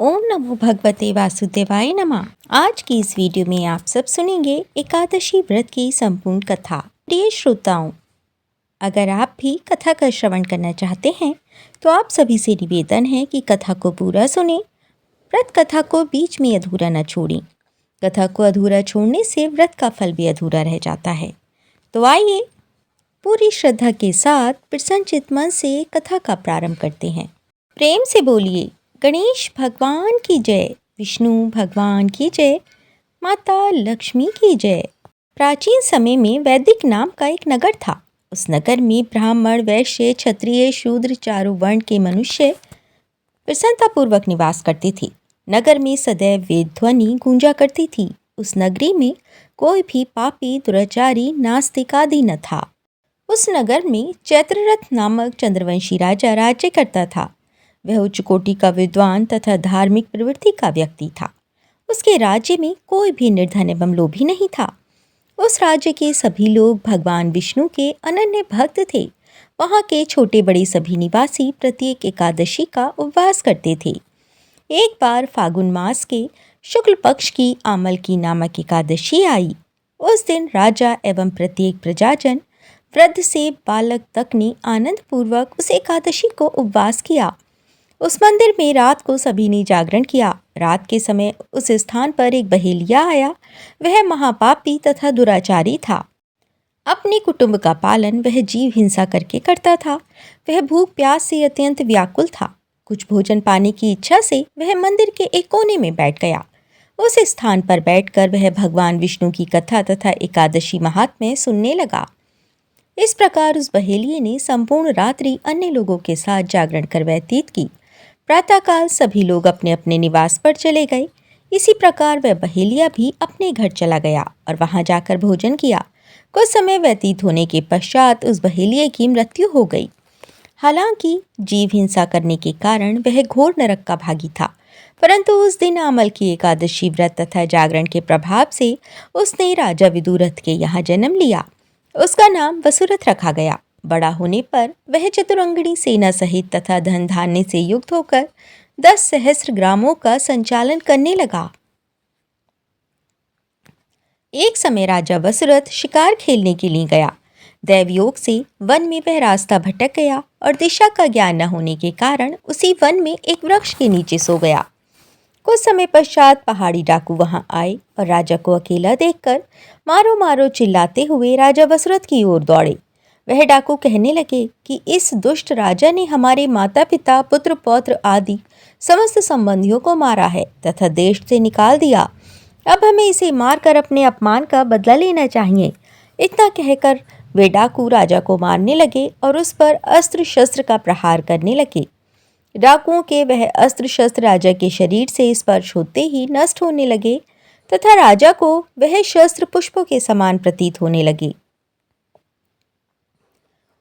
ओम नमो भगवते वासुदेवाय नमः। आज की इस वीडियो में आप सब सुनेंगे एकादशी व्रत की संपूर्ण कथा। प्रिय श्रोताओं, अगर आप भी कथा का श्रवण करना चाहते हैं तो आप सभी से निवेदन है कि कथा को पूरा सुने। व्रत कथा को बीच में अधूरा न छोड़ें। कथा को अधूरा छोड़ने से व्रत का फल भी अधूरा रह जाता है। तो आइए पूरी श्रद्धा के साथ प्रसन्नचित्त मन से कथा का प्रारंभ करते हैं। प्रेम से बोलिए गणेश भगवान की जय, विष्णु भगवान की जय, माता लक्ष्मी की जय। प्राचीन समय में वैदिक नाम का एक नगर था। उस नगर में ब्राह्मण, वैश्य, क्षत्रिय, शूद्र चारों वर्ण के मनुष्य प्रसन्नतापूर्वक निवास करते थे। नगर में सदैव वेद ध्वनि गूंजा करती थी। उस नगरी में कोई भी पापी, दुराचारी, नास्तिक आदि न था। उस नगर में चैत्ररथ नामक चंद्रवंशी राजा राज्य करता था। वह उच्च कोटि का विद्वान तथा धार्मिक प्रवृत्ति का व्यक्ति था। उसके राज्य में कोई भी निर्धन एवं लोभी नहीं था। उस राज्य के सभी लोग भगवान विष्णु के अनन्य भक्त थे। वहाँ के छोटे बड़े सभी निवासी प्रत्येक एकादशी का उपवास करते थे। एक बार फागुन मास के शुक्ल पक्ष की आमल की नामक एकादशी आई। उस दिन राजा एवं प्रत्येक प्रजाजन, वृद्ध से बालक तक ने आनंद पूर्वक उस एकादशी को उपवास किया। उस मंदिर में रात को सभी ने जागरण किया। रात के समय उस स्थान पर एक बहेलिया आया। वह महापापी तथा दुराचारी था। अपने कुटुंब का पालन वह जीव हिंसा करके करता था। वह भूख प्यास से अत्यंत व्याकुल था। कुछ भोजन पाने की इच्छा से वह मंदिर के एक कोने में बैठ गया। उस स्थान पर बैठकर वह भगवान विष्णु की कथा तथा एकादशी महात्म्य सुनने लगा। इस प्रकार उस बहेलिये ने संपूर्ण रात्रि अन्य लोगों के साथ जागरण कर व्यतीत की। प्रातःकाल सभी लोग अपने अपने निवास पर चले गए। इसी प्रकार वह बहेलिया भी अपने घर चला गया और वहां जाकर भोजन किया। कुछ समय व्यतीत होने के पश्चात उस बहेलिये की मृत्यु हो गई। हालांकि जीव हिंसा करने के कारण वह घोर नरक का भागी था, परंतु उस दिन आमल की एकादशी व्रत तथा जागरण के प्रभाव से उसने राजा विदुरथ के यहाँ जन्म लिया। उसका नाम वसुरथ रखा गया। बड़ा होने पर वह चतुरंगिणी सेना सहित तथा धन धान्य से युक्त होकर 10 सहस्त्र ग्रामों का संचालन करने लगा। एक समय राजा वसुरथ शिकार खेलने के लिए गया। दैवयोग से वन में वह रास्ता भटक गया और दिशा का ज्ञान न होने के कारण उसी वन में एक वृक्ष के नीचे सो गया। कुछ समय पश्चात पहाड़ी डाकू वहां आए और राजा को अकेला देखकर मारो मारो चिल्लाते हुए राजा वसुरथ की ओर दौड़े। वह डाकू कहने लगे कि इस दुष्ट राजा ने हमारे माता पिता, पुत्र पौत्र आदि समस्त संबंधियों को मारा है तथा देश से निकाल दिया। अब हमें इसे मारकर अपने अपमान का बदला लेना चाहिए। इतना कहकर वे डाकू राजा को मारने लगे और उस पर अस्त्र शस्त्र का प्रहार करने लगे। डाकुओं के वह अस्त्र शस्त्र राजा के शरीर से स्पर्श होते ही नष्ट होने लगे तथा राजा को वह शस्त्र पुष्पों के समान प्रतीत होने लगे।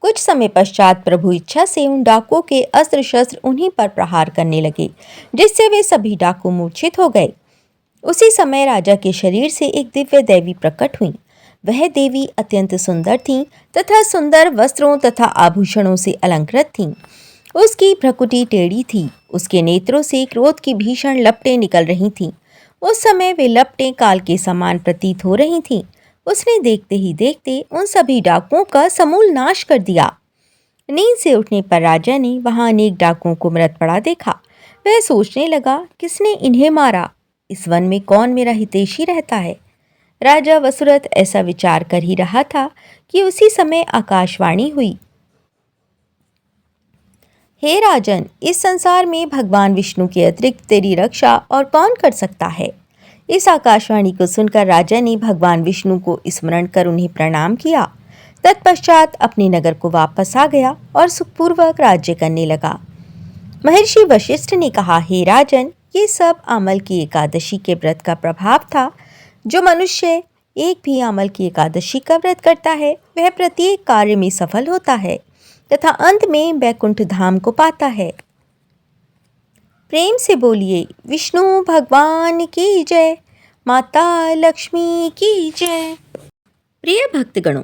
कुछ समय पश्चात प्रभु इच्छा से उन डाकुओं के अस्त्र शस्त्र उन्हीं पर प्रहार करने लगे, जिससे वे सभी डाकू मूर्छित हो गए। उसी समय राजा के शरीर से एक दिव्य देवी प्रकट हुई। वह देवी अत्यंत सुंदर थीं तथा सुंदर वस्त्रों तथा आभूषणों से अलंकृत थीं। उसकी भ्रुकुटी टेढ़ी थी। उसके नेत्रों से क्रोध की भीषण लपटें निकल रही थीं। उस समय वे लपटें काल के समान प्रतीत हो रही थीं। उसने देखते ही देखते उन सभी डाकुओं का समूल नाश कर दिया। नींद से उठने पर राजा ने वहां अनेक डाकुओं को मृत पड़ा देखा। वह सोचने लगा, किसने इन्हें मारा? इस वन में कौन मेरा हितैषी रहता है? राजा वसुरथ ऐसा विचार कर ही रहा था कि उसी समय आकाशवाणी हुई। हे राजन, इस संसार में भगवान विष्णु के अतिरिक्त तेरी रक्षा और कौन कर सकता है? इस आकाशवाणी को सुनकर राजा ने भगवान विष्णु को स्मरण कर उन्हें प्रणाम किया। तत्पश्चात अपने नगर को वापस आ गया और सुखपूर्वक राज्य करने लगा। महर्षि वशिष्ठ ने कहा, हे राजन, ये सब आमल की एकादशी के व्रत का प्रभाव था। जो मनुष्य एक भी आमल की एकादशी का व्रत करता है वह प्रत्येक कार्य में सफल होता है तथा अंत में वैकुंठ धाम को पाता है। प्रेम से बोलिए विष्णु भगवान की जय, माता लक्ष्मी की जय। प्रिय भक्तगणों,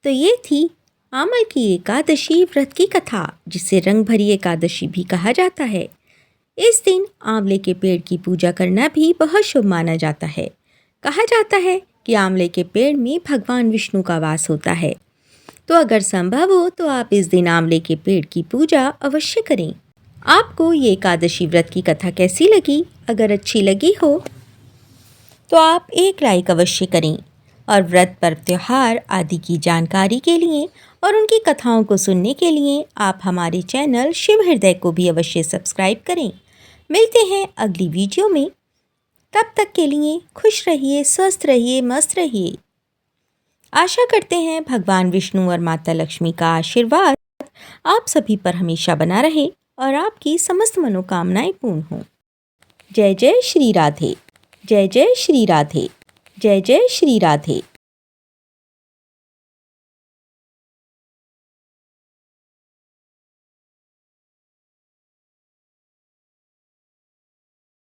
तो ये थी आमल की एकादशी व्रत की कथा, जिसे रंग भरी एकादशी भी कहा जाता है। इस दिन आंवले के पेड़ की पूजा करना भी बहुत शुभ माना जाता है। कहा जाता है कि आंवले के पेड़ में भगवान विष्णु का वास होता है, तो अगर संभव हो तो आप इस दिन आंवले के पेड़ की पूजा अवश्य करें। आपको ये एकादशी व्रत की कथा कैसी लगी? अगर अच्छी लगी हो तो आप एक लाइक अवश्य करें और व्रत पर्व त्योहार आदि की जानकारी के लिए और उनकी कथाओं को सुनने के लिए आप हमारे चैनल शिव हृदय को भी अवश्य सब्सक्राइब करें। मिलते हैं अगली वीडियो में। तब तक के लिए खुश रहिए, स्वस्थ रहिए, मस्त रहिए। आशा करते हैं भगवान विष्णु और माता लक्ष्मी का आशीर्वाद आप सभी पर हमेशा बना रहे और आपकी समस्त मनोकामनाएं पूर्ण हों। जय जय श्री राधे। जय जय श्री राधे। जय जय श्री राधे।